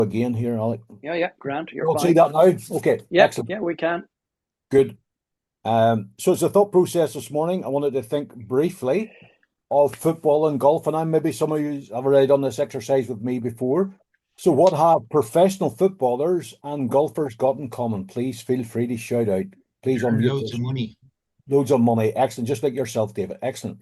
again here, Alec. Yeah, Grant, you're We'll fine. see that now. Okay, Yeah, excellent. yeah, we can. Good. So it's a thought process this morning. I wanted to think briefly of football and golf, and maybe some of you have already done this exercise with me before. So what have professional footballers and golfers got in common? Please feel free to shout out. Please unmute loads of money. Loads of money. Excellent. Just like yourself, David. Excellent.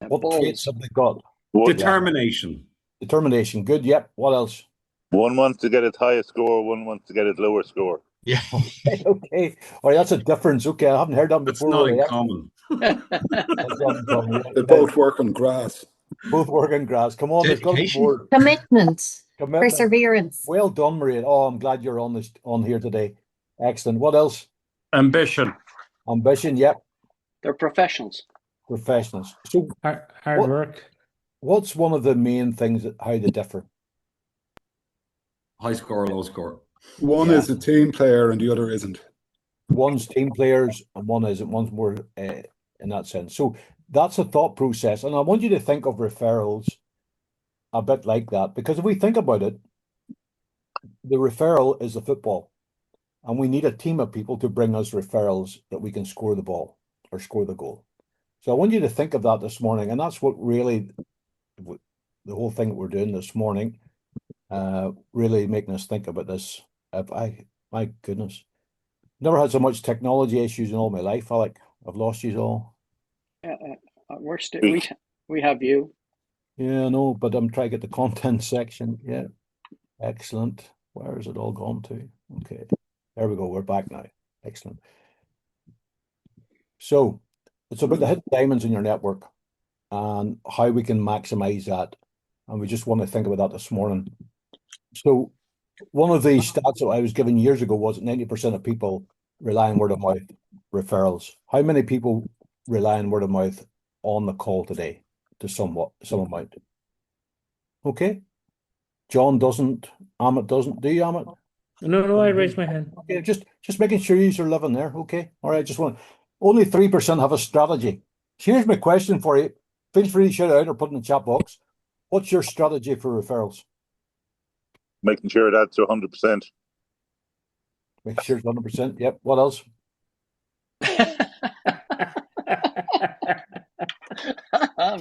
What traits have they got? Determination. Determination. Good. Yep. What else? One wants to get its highest score, one wants to get its lower score. Yeah. Okay. All right, that's a difference. Okay, I haven't heard that That's before. not Really. in common. That's not in common. They both work on grass. Both work on grass. Come on, there's got to be more. Commitment. Commitment. Perseverance. Well done, Maria. Oh, I'm glad you're on here today. Excellent. What else? Ambition. Ambition. Yep. They're professionals. Professionals. So hard work. What's one of the main things that how they differ? High score, low score. One is a team player and the other isn't. One's team players and one isn't. One's more in that sense. So that's a thought process. And I want you to think of referrals a bit like that, because if we think about it, the referral is the football. And we need a team of people to bring us referrals that we can score the ball or score the goal. So I want you to think of that this morning. And that's what really the whole thing that we're doing this morning, really making us think about this. My goodness. Never had so much technology issues in all my life, Alec. I've lost you all. We're still we have you. Yeah, I know, but I'm trying to get the content section. Yeah. Excellent. Where has it all gone to? Okay. There we go. We're back now. Excellent. So it's about the hidden diamonds in your network and how we can maximize that. And we just want to think about that this morning. So one of the stats that I was given years ago was that 90% of people rely on word of mouth referrals. How many people rely on word of mouth on the call today to some amount? Okay. John doesn't. Amit doesn't. Do you, Amit? No, I raised my hand. Okay, just making sure you're living there. Okay. All right. Just want only 3% have a strategy. Here's my question for you. Feel free to shout out or put in the chat box. What's your strategy for referrals? Making sure that's 100%. Make sure it's 100%. Yep. What else?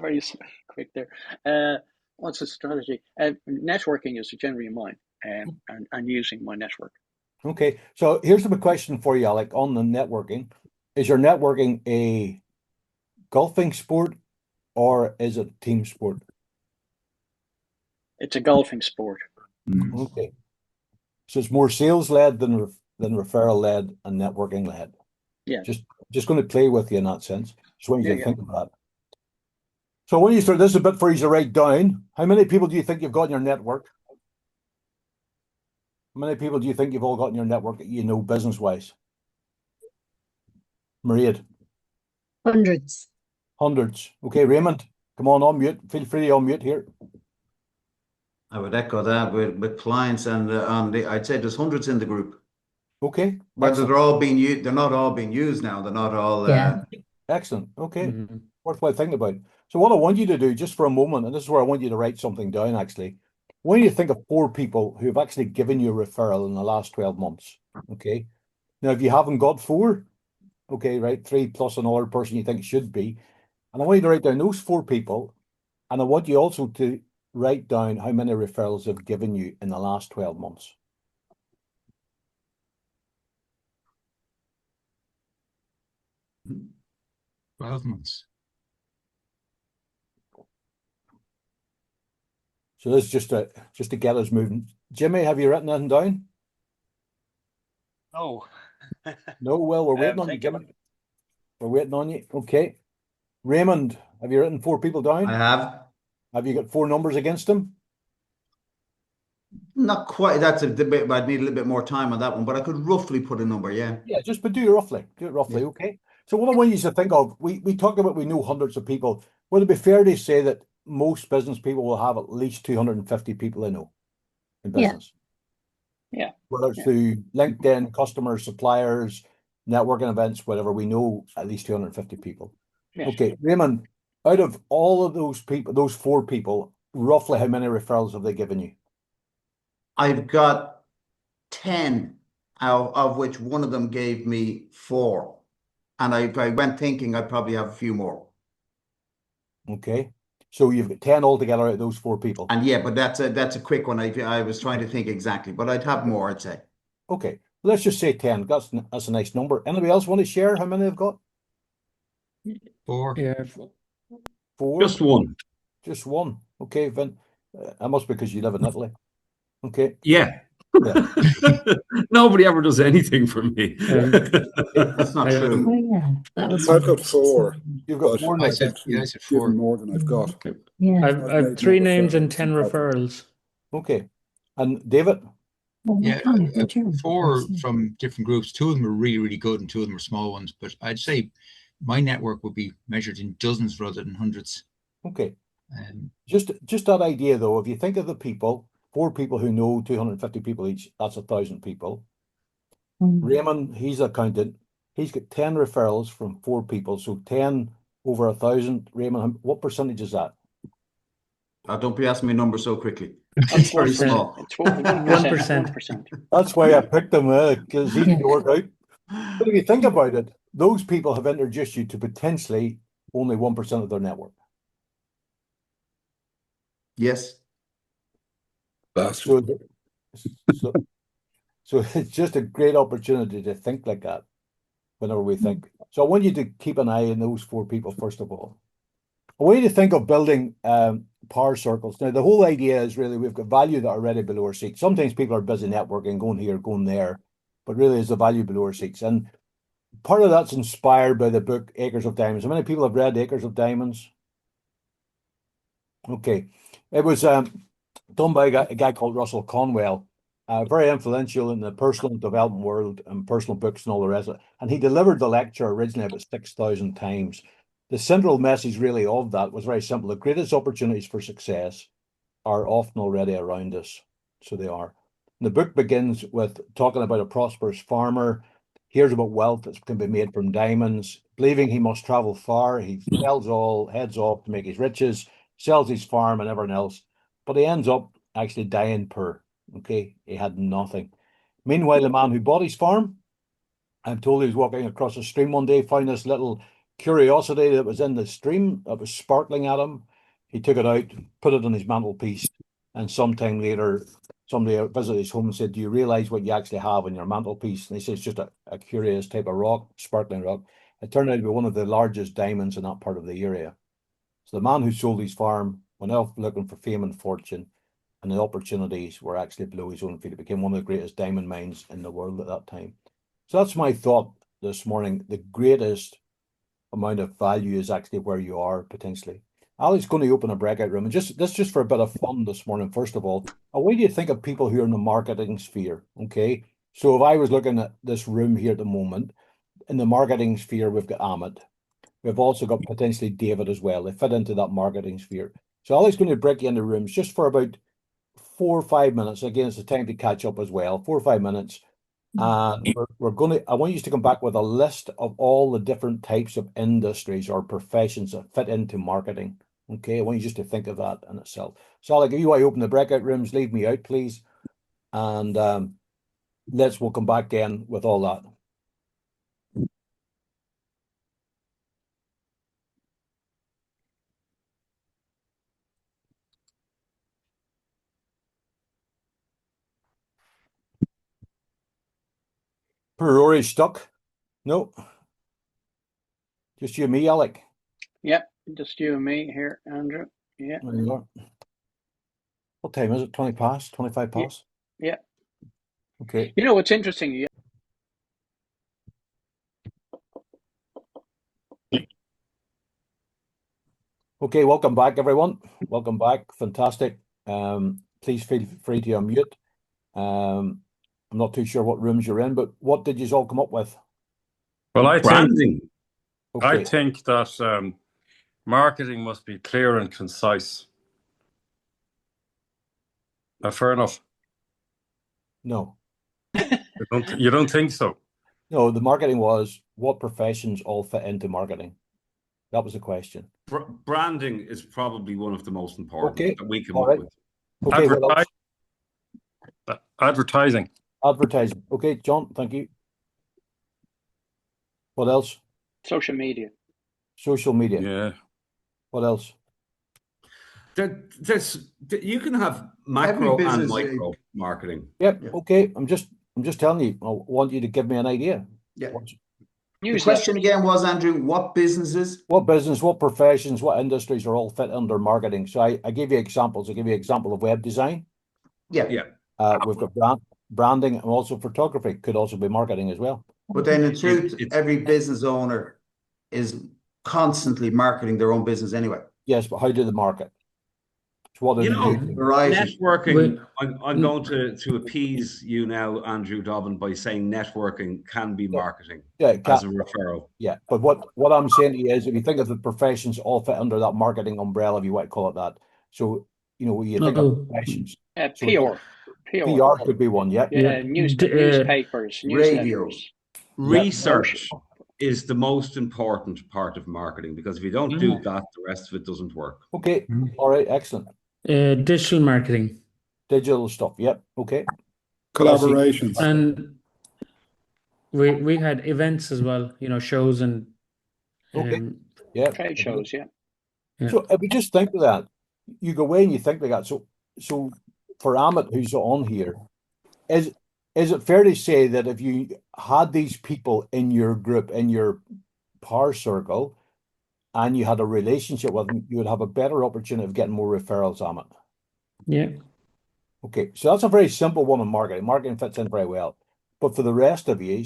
Very quick there. What's the strategy? Networking is generally mine, and using my network. Okay. So here's the question for you, Alec, on the networking. Is your networking a golfing sport or is it team sport? It's a golfing sport. Okay. So it's more sales led than referral led and networking led. Yeah. Just going to play with you in that sense. Just want you to think of that. So when you start, this is a bit for you to write down. How many people do you think you've got in your network? How many people do you think you've all got in your network that you know business wise? Maria? Hundreds. Hundreds. Okay, Raymond, come on, unmute. Feel free to unmute here. I would echo that with clients and I'd say there's hundreds in the group. Okay. Whether they're all being used, they're not all being used now. They're not all. Excellent. Okay. Worthwhile thinking about. So what I want you to do just for a moment, and this is where I want you to write something down actually. I want you to think of 4 people who have actually given you a referral in the last 12 months. Okay. Now, if you haven't got 4, okay, right, 3 plus another person you think should be. And I want you to write down those 4 people. And I want you also to write down how many referrals they've given you in the last 12 months. months. So this is just to get us moving. Jimmy, have you written anything down? No. No, well, we're waiting on you, Jimmy. We're waiting on you. Okay. Raymond, have you written 4 people down? I have. Have you got 4 numbers against them? Not quite. That's a bit. I'd need a little bit more time on that one, but I could roughly put a number. Yeah. Yeah, but do it roughly. Yeah. Okay. So what I want you to think of, we talked about we know hundreds of people. Would it be fair to say that most business people will have at least 250 people they know in business? Yeah. Whether it's through LinkedIn, customers, suppliers, networking events, whatever, we know at least 250 people. Yes. Okay, Raymond, Out of all of those people, those 4 people, roughly how many referrals have they given you? I've got 10, out of which one of them gave me 4. And I went thinking I'd probably have a few more. Okay. So you've got 10 altogether out of those 4 people. And yeah, but that's a quick one. I was trying to think exactly, but I'd have more, I'd say. Okay. Let's just say 10. That's a nice number. Anybody else want to share how many they've got? 4. Yeah. 4? Just one. Just one. Okay, Vin. That must be because you live in Italy. Okay. Yeah. Yeah. Nobody ever does anything for me. That's not I- true. Oh, yeah. That was I've got 4, You've got but 4 I now. said, actually I said given 4. more than I've got. Yeah. I've I've made 3 more names and referrals 10 than Patrick. referrals. Okay. And David? Yeah, Oh, good job. 4 from different groups. 2 of them were really, really good, and 2 of them were small ones. But I'd say my network would be measured in dozens rather than hundreds. Okay. Um, Just that idea though, if you think of the people, 4 people who know 250 people each, that's 1,000 people. Raymond, he's accountant. He's got 10 referrals from 4 people. So 10 over 1,000. Raymond, what percentage is that? Don't be asking me numbers so quickly. That's It's very 1%. small. It's 1%. 1%. 1%. That's why I picked him, because he's Yeah. to work out. But if you think about it, those people have introduced you to potentially only 1% of their network. Yes. Bastard. So, so it's just a great opportunity to think like that whenever we think. So I want you to keep an eye on those 4 people, first of all. I want you to think of building power circles. Now, the whole idea is really we've got value that are already below our seats. Sometimes people are busy networking, going here, going there, but really is the value below our seats. And part of that's inspired by the book Acres of Diamonds. How many people have read Acres of Diamonds? Okay. It was done by a guy called Russell Conwell, very influential in the personal development world and personal books and all the rest of it. And he delivered the lecture originally about 6,000 times. The central message really of that was very simple. The greatest opportunities for success are often already around us. So they are. And the book begins with talking about a prosperous farmer, hears about wealth that can be made from diamonds, believing he must travel far. He sells all, heads off to make his riches, sells his farm and everything else. But he ends up actually dying poor. Okay. He had nothing. Meanwhile, the man who bought his farm, I'm told he was walking across a stream one day, found this little curiosity that was in the stream that was sparkling at him. He took it out, put it on his mantelpiece, and sometime later, somebody visited his home and said, "Do you realize what you actually have on your mantelpiece?" And he said, "It's just a curious type of rock, sparkling rock." It turned out to be one of the largest diamonds in that part of the area. So the man who sold his farm went off looking for fame and fortune, and the opportunities were actually below his own feet. It became one of the greatest diamond mines in the world at that time. So that's my thought this morning. The greatest amount of value is actually where you are potentially. Ali's going to open a breakout room, and just for a bit of fun this morning. First of all, I want you to think of people who are in the marketing sphere. Okay, so if I was looking at this room here at the moment, in the marketing sphere, we've got Amit. We've also got potentially David as well. They fit into that marketing sphere. So Ali's going to break you into rooms just for about 4 or 5 minutes. Again, it's the time to catch up as well. 4 or 5 minutes. And we're going to, I want you to come back with a list of all the different types of industries or professions that fit into marketing. Okay, I want you just to think of that in itself. So I'll give you why open the breakout rooms, leave me out, please. And we'll come back then with all that. Poor Rory's stuck. No. Just you and me, Alec. Yep, just you and me here, Andrew. Yeah. There you are. What time is it? 20 past? 25 past? Yeah. Okay. You know what's interesting? Okay, welcome back, everyone. Welcome back. Fantastic. Please feel free to unmute. I'm not too sure what rooms you're in, but what did you all come up with? Well, I think Branding. Okay. that marketing must be clear and concise. Fair enough. No. You don't think so? No, the marketing was what professions all fit into marketing. That was the question. Branding is probably one of the most important Okay. that we come All up right. with. Okay, what else? Advertising. Advertising. Okay, John, thank you. What else? Social media. Social media. Yeah. What else? You can have Every macro and business, micro marketing. Yep. Yeah. Okay. I'm just telling you. I want you to give me an idea. Yeah. What's- The Newsletters. question again was, Andrew, what businesses? What business, what professions, what industries are all fit under marketing? So I gave you examples. I gave you an example of web design. Yeah. Yeah. We've got branding and also photography could also be marketing as well. But then in truth, it's- every business owner is constantly marketing their own business anyway. Yes, but how do they market? So what do You they know, do? Variety. networking, I'm going to appease you now, Andrew Dobbin, by saying networking can be marketing Yeah, it as can- a referral. yeah. But what I'm saying to you is, if you think of the professions all fit under that marketing umbrella, if you want to call it that. So you think No. of professions. PR. PR could be one. Yeah. Yeah. Newspapers, Radio. newsletters. Research is the most important part of marketing, because if you don't do Mm. that, the rest of it doesn't work. Okay. All right. Excellent. Digital marketing. Digital stuff. Yep. Okay. Collaborations. And we had events as well, shows and Okay. Yeah. Trade shows, yeah. So if we just think of that, you go away and you think like that. So for Amit, who's on here, is it fair to say that if you had these people in your group, in your power circle, and you had a relationship with them, you would have a better opportunity of getting more referrals, Amit? Yeah. Okay, so that's a very simple one in marketing. Marketing fits in very well. But for the rest of you,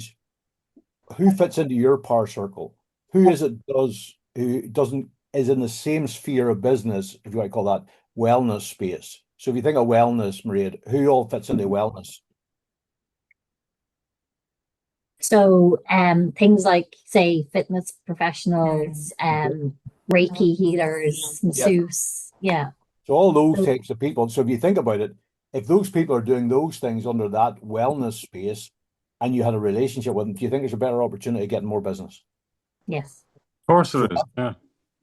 who fits into your power circle? Who is it who doesn't is in the same sphere of business, if you want to call that wellness space? So if you think of wellness, Maria, who all fits into wellness? So things like, say, fitness professionals, Reiki healers, masseuse. Yeah. So all those types of people. So if you think about it, if those people are doing those things under that wellness space and you had a relationship with them, do you think there's a better opportunity of getting more business? Yes. Of course it is. Yeah.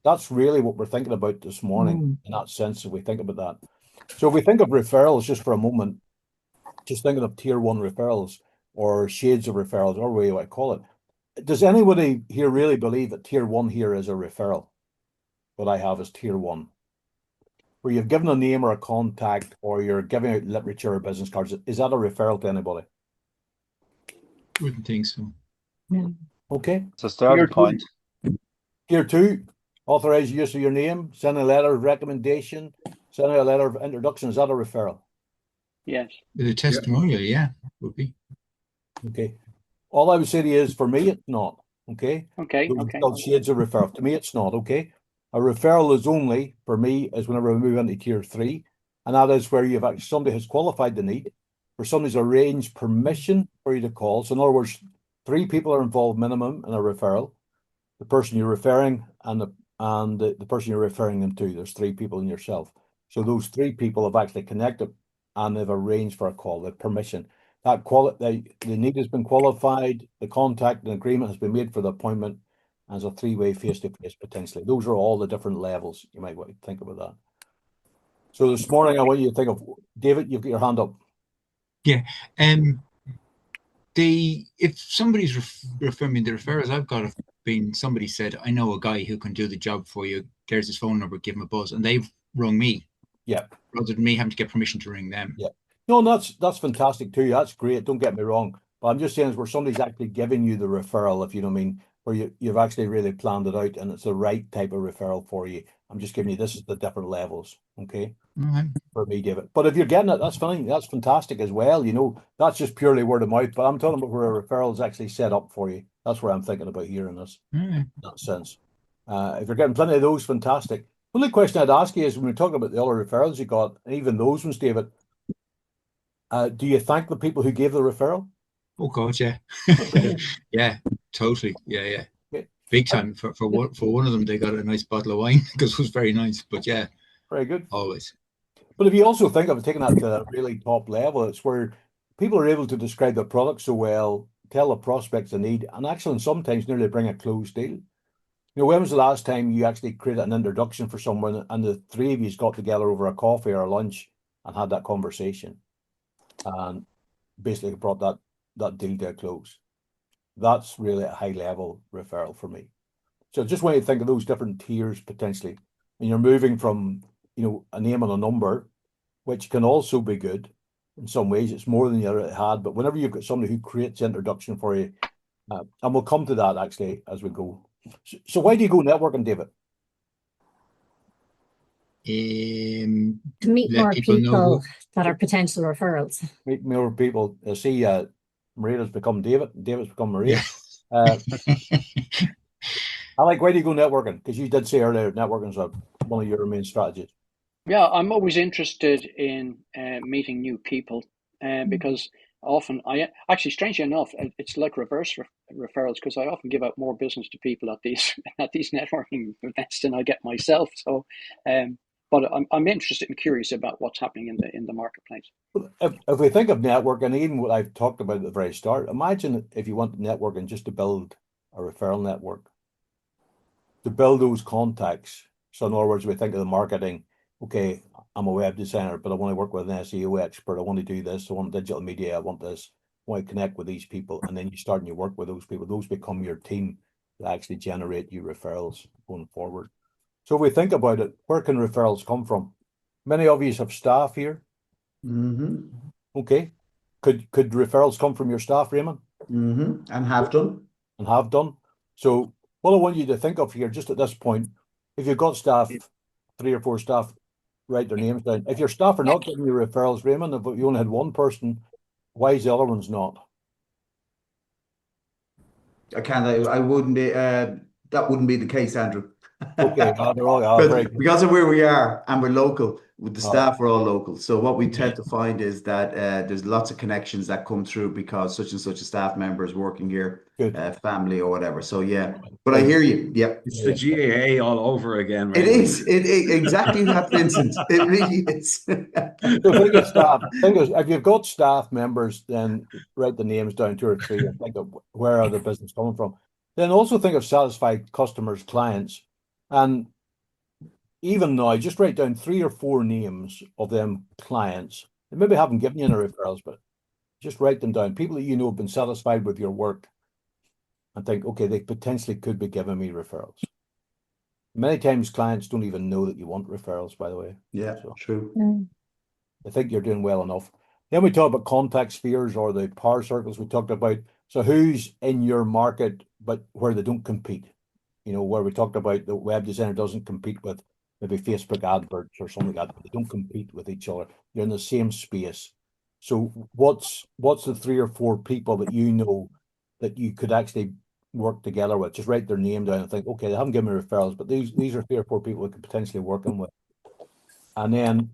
That's really what we're thinking about this morning in that sense, if we think about that. So if we think of referrals just for a moment, just thinking of tier one referrals or shades of referrals, or whatever you want to call it. Does anybody here really believe that tier one here is a referral? What I have is tier one, where you've given a name or a contact, or you're giving out literature or business cards. Is that a referral to anybody? Wouldn't think so. No. Okay. It's a starting Tier two. point. Tier two, authorize use of your name, send a letter of recommendation, send a letter of introduction. Is that a referral? Yes. The testimonial, yeah, would be. Okay. All I would say to you is, for me, it's not. Okay. Okay. Those Okay. are shades of referral. To me, it's not. Okay. A referral is only, for me, is whenever we move into tier three, and that is where you've actually somebody has qualified the need, or somebody's arranged permission for you to call. So in other words, 3 people are involved minimum in a referral. The person you're referring and the person you're referring them to. There's 3 people in yourself. So those 3 people have actually connected and they've arranged for a call, the permission. That the need has been qualified, the contact and agreement has been made for the appointment, as a 3-way face-to-face potentially. Those are all the different levels you might want to think about that. So this morning I want you to think of, David, you've got your hand up. Yeah. If somebody's referring me the referrals, I've got been somebody said, I know a guy who can do the job for you. There's his phone number, give him a buzz, and they've rung me. Yeah. Rather than me having to get permission to ring them. Yeah. No, that's fantastic too. That's great. Don't get me wrong. But I'm just saying, is where somebody's actually giving you the referral, if you know what I mean, where you've actually really planned it out and it's the right type of referral for you. I'm just giving you, this is the different levels. Okay. For me, David. But if you're getting it, that's fine. That's fantastic as well. You know, that's just purely word of mouth. But I'm talking about where a referral is actually set up for you. That's where I'm thinking about here in this that sense. If you're getting plenty of those, fantastic. The only question I'd ask you is, when we're talking about the other referrals you got, and even those ones, David, do you thank the people who gave the referral? Oh God, yeah. Yeah, totally. Yeah. Okay. Big time. For one of them, they got a nice bottle of wine because it was very nice. But yeah, very good. Always. But if you also think of taking that to a really top level, it's where people are able to describe their product so well, tell the prospects the need, and actually sometimes nearly bring a closed deal. You know, when was the last time you actually created an introduction for someone and the three of you got together over a coffee or a lunch and had that conversation and basically brought that deal to a close? That's really a high level referral for me. So just when you think of those different tiers potentially, and you're moving from, you know, a name and a number, which can also be good in some ways. It's more than you already had, but whenever you've got somebody who creates introduction for you, and we'll come to that actually as we go. So why do you go networking, David? To meet Let more people know people who- that are potential referrals. Meet more people. I see Maria's become David. David's become Maria. Yeah. I like, why do you go networking? Because you did say earlier networking is one of your main strategies. Yeah, I'm always interested in meeting new people because often strangely enough, it's like reverse referrals because I often give out more business to people at these networking events than I get myself. So, but I'm interested and curious about what's happening in the marketplace. If we think of networking, even what I've talked about at the very start, imagine if you want networking just to build a referral network, to build those contacts. So in other words, we think of the marketing, okay, I'm a web designer, but I want to work with an SEO expert. I want to do this. I want digital media. I want this. I want to connect with these people. And then you start and you work with those people. Those become your team that actually generate you referrals going forward. So if we think about it, where can referrals come from? Many of you have staff here. Mm-hmm. Okay. Could referrals come from your staff, Raymond? Mm-hmm. And have done. And have done. So what I want you to think of here, just at this point, if you've got staff, 3 or 4 staff, write their names down. If your staff are not giving you referrals, Raymond, if you only had one person, why is the other ones not? I wouldn't be, that wouldn't be the case, Andrew. Okay, they're all very good. Because of where we are and we're local, with the Oh. staff are all local. So what we tend to find is that there's lots of connections that come through because such and such a staff member is working here, Good. family or whatever. So yeah, but I hear you. Yeah, It's the GAA all over again, it Raymond. is. It exactly that, Vincent. It really is. So think of staff. If you've got staff members, then write the names down, 2 or 3, and think of where are the business coming from. Then also think of satisfied customers, clients, and even now, just write down 3 or 4 names of them clients. They maybe haven't given you any referrals, but just write them down. People that you know have been satisfied with your work, and think, okay, they potentially could be giving me referrals. Many times clients don't even know that you want referrals, by the way. Yeah, So true. I think you're doing well enough. Then we talk about contact spheres or the power circles we talked about. So who's in your market, but where they don't compete? You know, where we talked about the web designer doesn't compete with maybe Facebook adverts or something like that. They don't compete with each other. You're in the same space. So what's the 3 or 4 people that you know that you could actually work together with? Just write their name down and think, okay, they haven't given me referrals, but these are 3 or 4 people we could potentially work in with. And then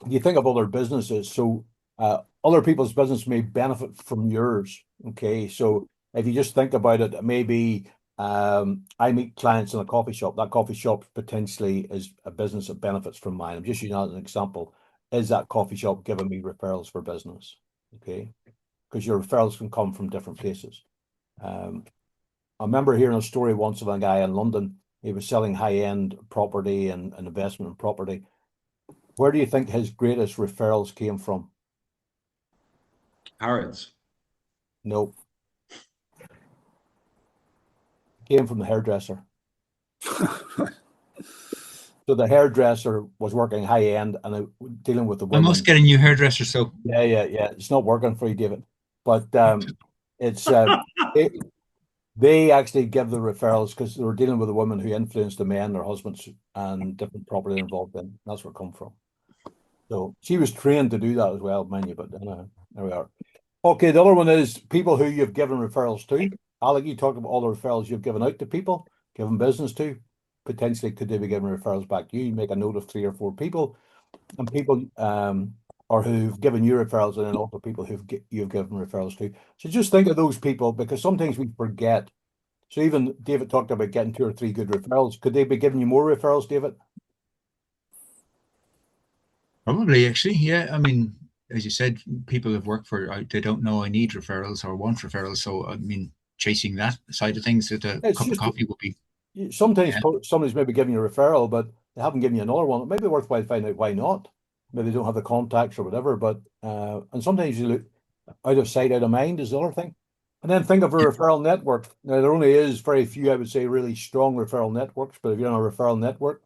you think of other businesses. So other people's business may benefit from yours. Okay. So if you just think about it, maybe I meet clients in a coffee shop. That coffee shop potentially is a business that benefits from mine. I'm just using that as an example. Is that coffee shop giving me referrals for business? Okay. Because your referrals can come from different places. I remember hearing a story once of a guy in London. He was selling high-end property and investment in property. Where do you think his greatest referrals came from? Harrods. No. Came from the hairdresser. So the hairdresser was working high end and dealing with the I women. must get a new hairdresser. So Yeah. It's not working for you, David. But it's they actually give the referrals because they were dealing with a woman who influenced the men, their husbands, and different property involved in. That's where it come from. So she was trained to do that as well, mind you. But there we are. Okay, the other one is people who you've given referrals to. Alec, you talked about all the referrals you've given out to people, given business to. Potentially, could they be giving referrals back to you? You make a note of 3 or 4 people, and people or who've given you referrals, and then also people you've given referrals to. So just think of those people because sometimes we forget. So even David talked about getting 2 or 3 good referrals. Could they be giving you more referrals, David? probably actually, yeah. I mean, as you said, people have worked for, they don't know I need referrals or want referrals. So, I mean, chasing that side of things at a It's cup of just coffee would be. sometimes somebody's maybe giving you a referral, but they haven't given you another one. It may be worthwhile finding out why not. Maybe they don't have the contacts or whatever. But and sometimes you look out of sight, out of mind is the other thing. And then think of a referral network. Now there only is very few, I would say, really strong referral networks. But if you're on a referral network,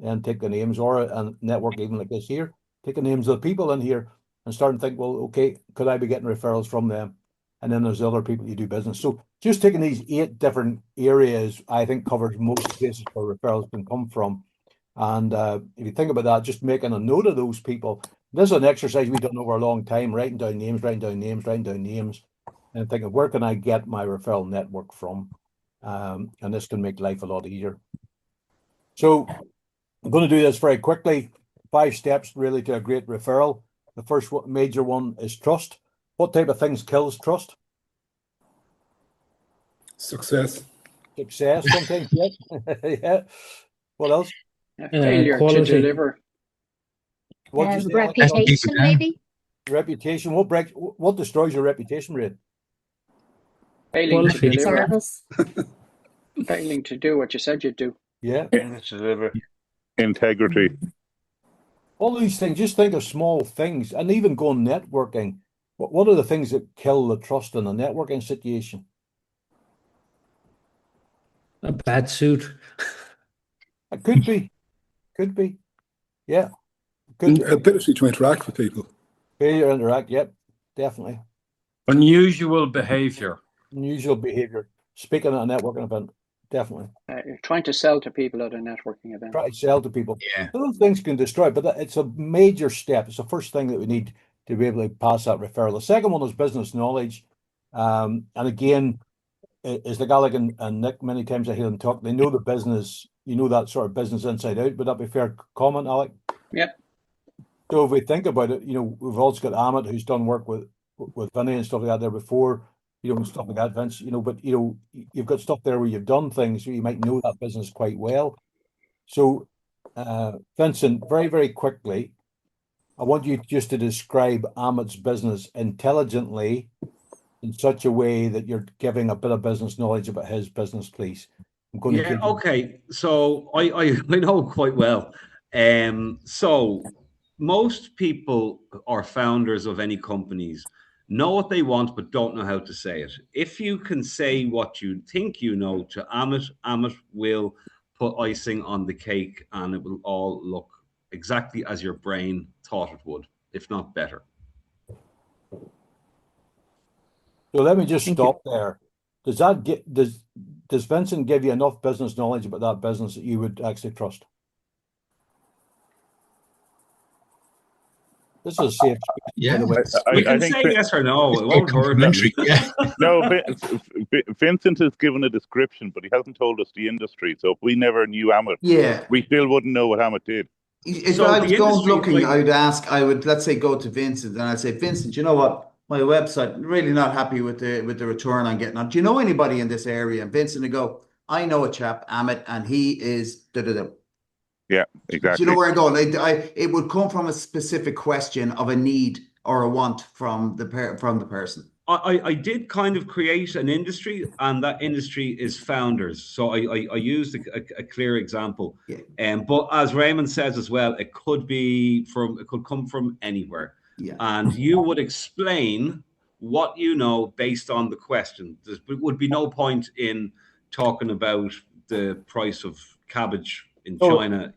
and take the names, or a network even like this here, take the names of the people in here and start and think, well, okay, could I be getting referrals from them? And then there's the other people you do business. So just taking these 8 different areas, I think covers most places where referrals can come from. And if you think about that, just making a note of those people. This is an exercise we've done over a long time, writing down names, and thinking, where can I get my referral network from? And this can make life a lot easier. So I'm going to do this very quickly. 5 steps really to a great referral. The first major one is trust. What type of things kills trust? Success. Success sometimes, yeah. Yeah. What else? Failure to quality. deliver. What you say? Reputation, maybe? Reputation. What destroys your reputation, Ray? Failing to Quality. deliver. Service. Failing to do what you said you'd do. Yeah. To deliver. Integrity. All these things, just think of small things, and even going networking. What are the things that kill the trust in a networking situation? A bad suit. It could be. Could be. Yeah. Could be. Ability to interact with people. Failure to interact, yep, definitely. Unusual behavior. Unusual behavior. Speaking at a networking event, definitely. You're trying to sell to people at a networking event. Try to sell to people. Yeah. Those things can destroy, but it's a major step. It's the first thing that we need to be able to pass that referral. The second one is business knowledge. And again, is the Gallic and Nick, many times I hear them talk, they know the business, you know that sort of business inside out. Would that be a fair comment, Alec? Yep. So if we think about it, we've also got Amit, who's done work with Vinny and stuff like that there before, stuff like that, Vince, but you've got stuff there where you've done things, so you might know that business quite well. So, Vincent, very, very quickly, I want you just to describe Amit's business intelligently in such a way that you're giving a bit of business knowledge about his business, please. I'm going to give you... Okay. So I know quite well. So most people or founders of any companies know what they want, but don't know how to say it. If you can say what you think you know to Amit, Amit will put icing on the cake, and it will all look exactly as your brain thought it would, if not better. So let me just stop there. Does Vincent give you enough business knowledge about that business that you would actually trust? This is a safe space, Yeah. by the way. We can say yes or no. It won't hurt them. Yeah. No, Vincent has given a description, but he hasn't told us the industry. So if we never knew Amit, we still wouldn't know what Amit did. If So I was the going industry, looking, like- I would, let's say, go to Vincent and I'd say, Vincent, you know what? My website, really not happy with the return I'm getting on. Do you know anybody in this area? And Vincent would go, I know a chap, Amit, and he is da-da-da. Yeah, exactly. Do you know where I'm going? It would come from a specific question of a need or a want from the person. I did kind of create an industry, and that industry is founders. So I used a clear example. Yeah. But as Raymond says as well, it could come from anywhere. Yeah. And you would explain what you know based on the question. There would be no point in talking about the price of cabbage in China,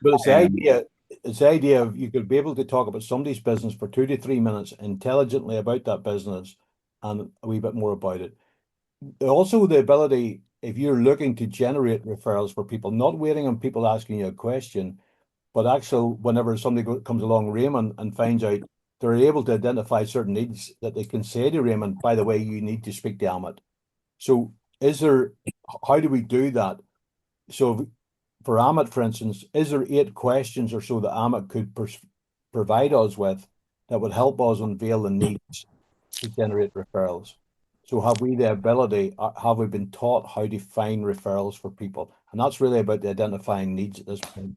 But it's the idea of you could be able to talk about somebody's business for 2 to 3 minutes intelligently about that business and a wee bit more about it. Also, the ability, if you're looking to generate referrals for people, not waiting on people asking you a question, but actually whenever somebody comes along, Raymond, and finds out they're able to identify certain needs that they can say to Raymond, by the way, you need to speak to Amit. So how do we do that? So for Amit, for instance, is there 8 questions or so that Amit could provide us with that would help us unveil the needs to generate referrals? So have we the ability, have we been taught how to find referrals for people? And that's really about the identifying needs at this point.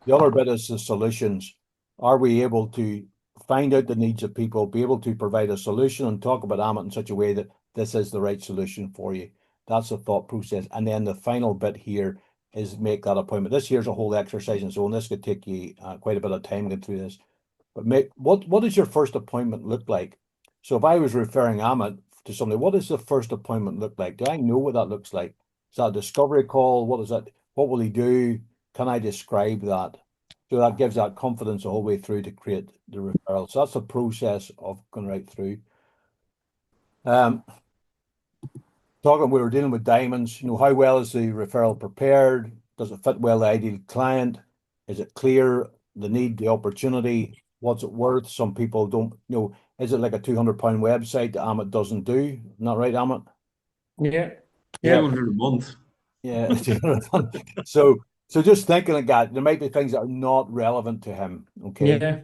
The other bit is the solutions. Are we able to find out the needs of people, be able to provide a solution and talk about Amit in such a way that this is the right solution for you? That's the thought process. And then the final bit here is make that appointment. This here's a whole exercise and so on. This could take you quite a bit of time getting through this. But what does your first appointment look like? So if I was referring Amit to somebody, what does the first appointment look like? Do I know what that looks like? Is that a discovery call? What is that? What will he do? Can I describe that? So that gives that confidence the whole way through to create the referral. So that's the process of going right through. We were dealing with diamonds. How well is the referral prepared? Does it fit well the ideal client? Is it clear the need, the opportunity? What's it worth? Some people don't know. Is it like a £200 website that Amit doesn't do? Not right, Amit? Yeah. 200 a month. Yeah. So just thinking like that, there might be things that are not relevant to him. Okay. Yeah.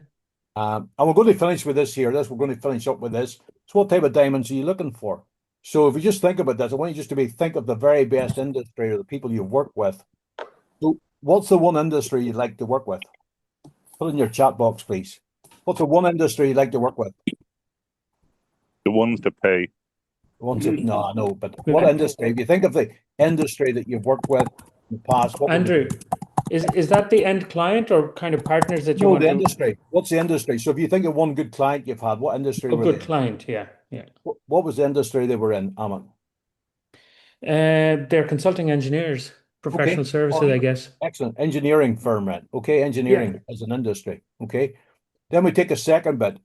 And we're going to finish with this here. We're going to finish up with this. So what type of diamonds are you looking for? So if you just think about this, I want you just to think of the very best industry or the people you've worked with. So what's the one industry you'd like to work with? Put it in your chat box, please. What's the one industry you'd like to work with? The ones that pay. The ones that, no, I know, but what industry? If you think of the industry that you've worked with in the past, what Andrew, is that the end client or kind of partners that you want the to? industry. What's the industry? So if you think of one good client you've had, what industry A were good they? client, yeah. What was the industry they were in, Amit? They're consulting engineers, professional services, I guess. Excellent. Engineering firm, right? Okay, engineering as an industry. Okay. Then we take a second bit.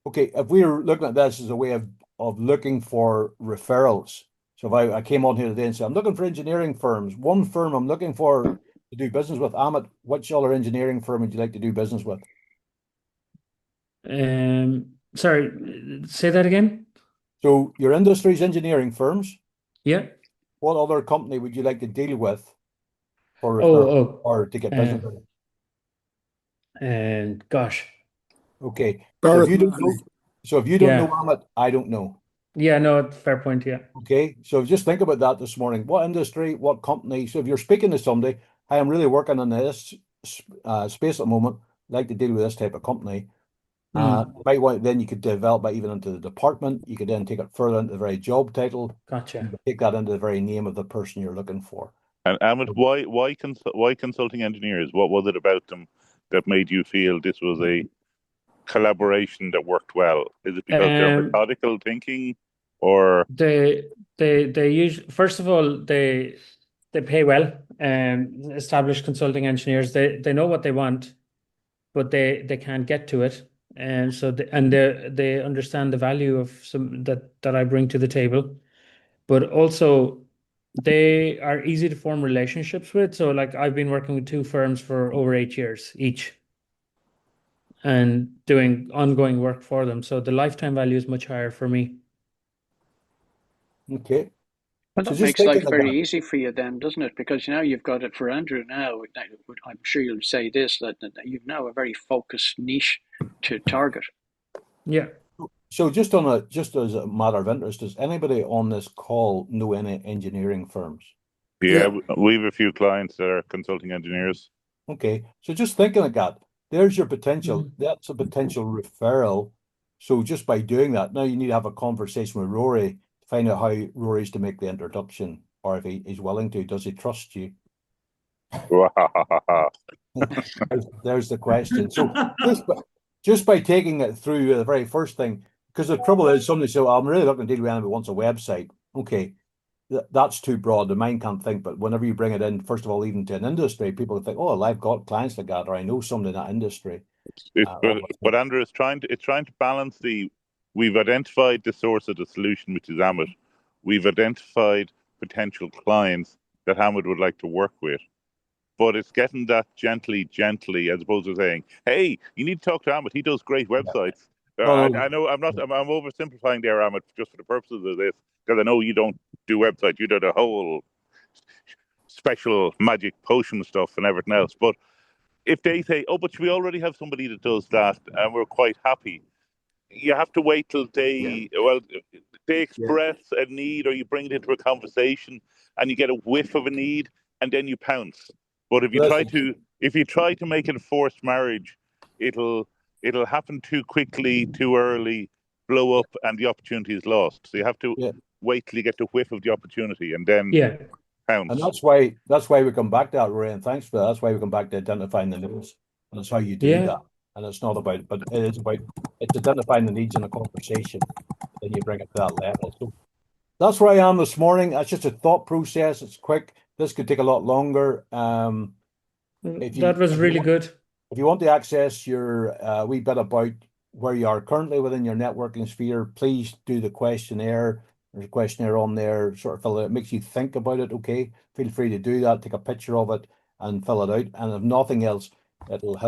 Okay, if we were looking at this as a way of looking for referrals. So if I came on here today and said, I'm looking for engineering firms. One firm I'm looking for to do business with. Amit, which other engineering firm would you like to do business with? Sorry, say that again. So your industry's engineering firms. Yeah. What other company would you like to deal with for referral or to get business with? And gosh. Okay. So if you don't know, Amit, I don't know. Yeah, no, fair point. Yeah. Okay. So just think about that this morning. What industry, what company? So if you're speaking to somebody, I am really working on this space at the moment, like to deal with this type of company. Might want then you could develop that even into the department. You could then take it further into the very job title. Gotcha. Take that into the very name of the person you're looking for. And Amit, why consulting engineers? What was it about them that made you feel this was a collaboration that worked well? Is it because they're methodical thinking, or they usually, first of all, they pay well, and established consulting engineers, they know what they want, but they can't get to it, and so they understand the value of some that I bring to the table, but also they are easy to form relationships with. So like I've been working with two firms for over 8 years each and doing ongoing work for them. So the lifetime value is much higher for me. Okay. Well, that makes life very easy for you then, doesn't it? Because you've got it for Andrew now. I'm sure you'll say this, that you've now a very focused niche to target. Yeah. So just as a matter of interest, does anybody on this call know any engineering firms? Yeah, we have a few clients that are consulting engineers. Okay. So just thinking like that, there's your potential. That's a potential referral. So just by doing that, now you need to have a conversation with Rory to find out how Rory's to make the introduction, or if he's willing to. Does he trust you? There's the question. So just by taking it through the very first thing, because the trouble is somebody said, I'm really looking to deal with anybody who wants a website. Okay, that's too broad. The mind can't think. But whenever you bring it in, first of all, even to an industry, people think, oh, well, I've got clients like that, or I know somebody in that industry. But Andrew, it's trying to balance we've identified the source of the solution, which is Amit. We've identified potential clients that Amit would like to work with. But it's getting that gently, as opposed to saying, hey, you need to talk to Amit. He does great websites. I know I'm oversimplifying there, Amit, just for the purposes of this, because I know you don't do websites. You do the whole special magic potion stuff and everything else. But if they say, oh, but we already have somebody that does that and we're quite happy, you have to wait till they express a need, or you bring it into a conversation and you get a whiff of a need and then you pounce. But if you try to make it a forced marriage, it'll happen too quickly, too early, blow up, and the opportunity is lost. So you have to wait till you get the whiff of the opportunity and then Yeah. pounce. And that's why we come back to that, Ray, and thanks for that. That's why we come back to identifying the needs. And that's how you do Yeah. that. And it's not about, but it is about, it's identifying the needs in a conversation. Then you bring it to that level. So that's where I am this morning. That's just a thought process. It's quick. This could take a lot longer. That was really good. If you want to access your wee bit about where you are currently within your networking sphere, please do the questionnaire. There's a questionnaire on there, sort of fill it. It makes you think about it. Okay, feel free to do that. Take a picture of it and fill it out. And if nothing else, it'll help